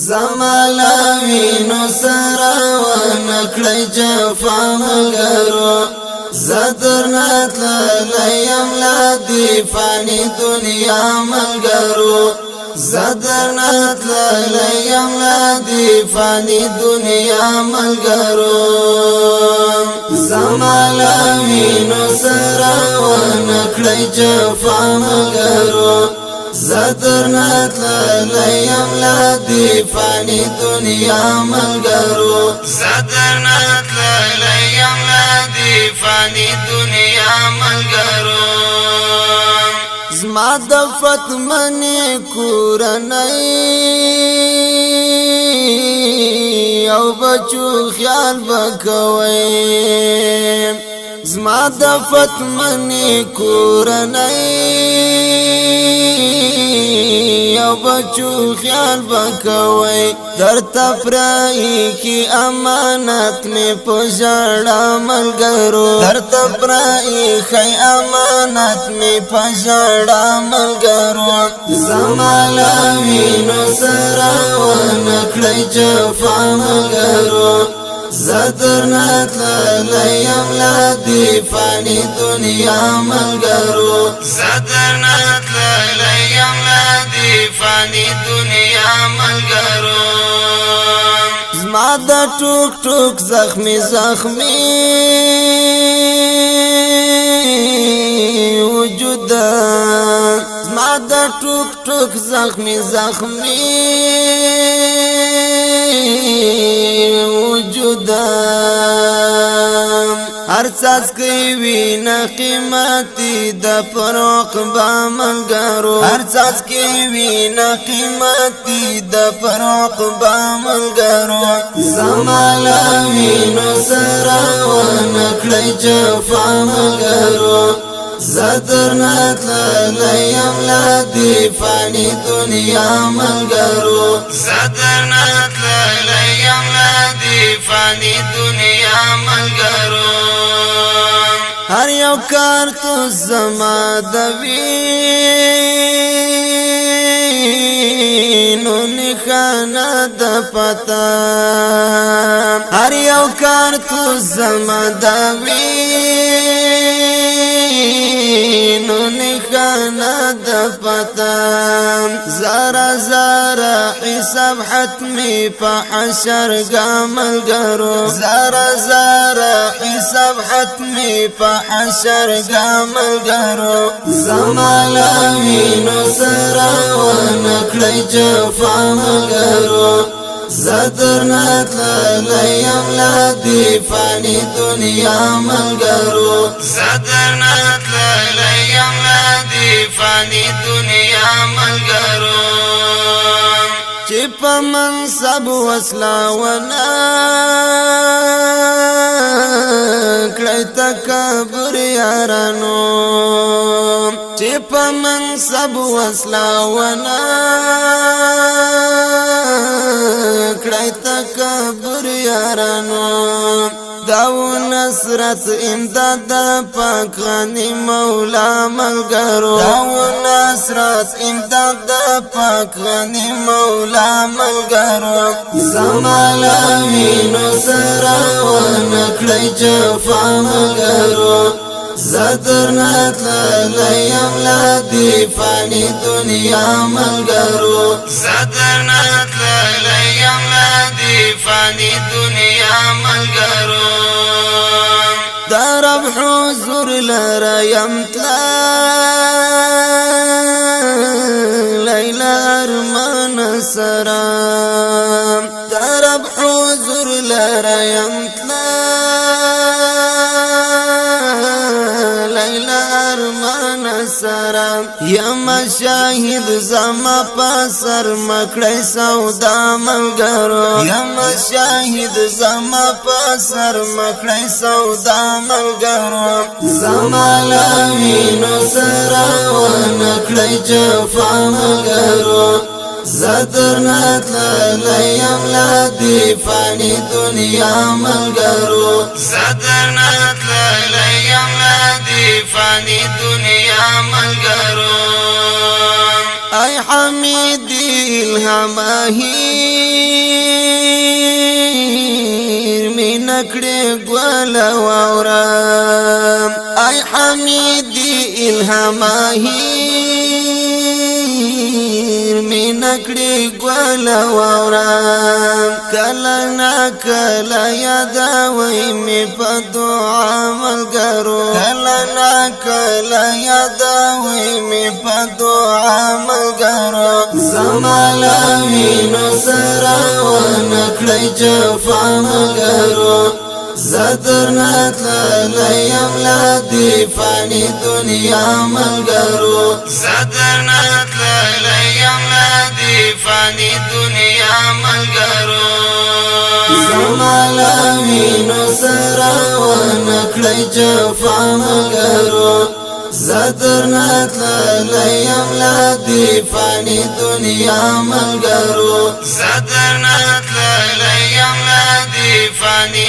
زمالا وینو سرا ونکړی جفامګرو زدرنات لیم لا دی فانی دنیا ملګرو زدرنات لیم لا دی فانی دنیا ملګرو زمالا وینو سرا ونکړی جفامګرو زدرنات لیم لا دی فانی دنیا ملګرو زدرنات لیم لا دی فانی دنیا ملګرو زما د فتمنې کورنۍ او بچو خیال بکوي زما د فتمنې کورنۍ او بچو خیال بکوي درته پرای کی امانت می پژړا ملګرو درته پرای کی امانت می پژړا ملګرو زمالا وینو سرا ونکړی جفامګرو زدرنات لیم لا دی فانی دنیا ملګرو زدرنات لیم لا دی فانی دنیا ملګرو زما د ټوک ټوک زخمی زخمی وجود زما د ټوک ټوک زخمی زخمی هر څاڅ کی وینا قیمتي د فروق با ملګرو هر څاڅ کی وینا قیمتي د فروق با ملګرو زمالا وینو سرا ونکړی جفامګرو زدرنات لیم لا دی فانی دنیا ملګرو زدرنات لیم لا دی فانی دنیا ملګرو هر یو کار تو زما د وینو نښانه د پتا هر یو کار تو زما د وینو نښانه د پتا زارا زارا حساب حتمی په حشر ګاملګرو زارا زارا حساب حتمی په حشر ګاملګرو زمالا وینو سرا ونکړی جفامګرو زدرنات لیم لا دی فانی دنیا ملګرو زدرنات لیم لا دی فانی دنیا ملګرو چې په منصب وسلا ونا کړی تکبر یارانو چې په منصب وسلا ونا کړی تکبر یارانو داو نصرت امداد پاک غنی مولا ملګرو داو نصرت امداد پاک غنی مولا ملګرو زمالا وینو سرا ونکړی جفامګرو زدرنات لیم لا دی فانی دنیا ملګرو زدرنات لیم لا دی فانی دنیا ملګرو درب حضور لرایم لیلا ارمان سرام درب حضور لرایم سرم یم شاهد زما پسر مکړی سودا ملګرو یم شاهد زما پسر مکړی سودا ملګرو زمالا وینو سرا ونکړی جفامګرو زدرنات لیم لا دی فانی دنیا ملګرو زدرنات لیم لا دی فانی دنیا ملګرو ای حمیدی الهماهی نکړې ګل واورم ای حمیدی الهاماهیر می نکړې ګل واورم کله نا کله یادوي می په دعا ملګرو کله نا کله یادوي می په دعا ملګرو زمالا وینو سره ونکړې جفا ملګرو زدرنات لیم لا دی فانی دنیا ملګرو زدرنات لیم لا دی فانی دنیا ملګرو زمالا وینو سره ونکړې جفا ملګرو زدرنات لیم لا دی فانی دنیا ملګرو زدرنات لیم لا دی فانی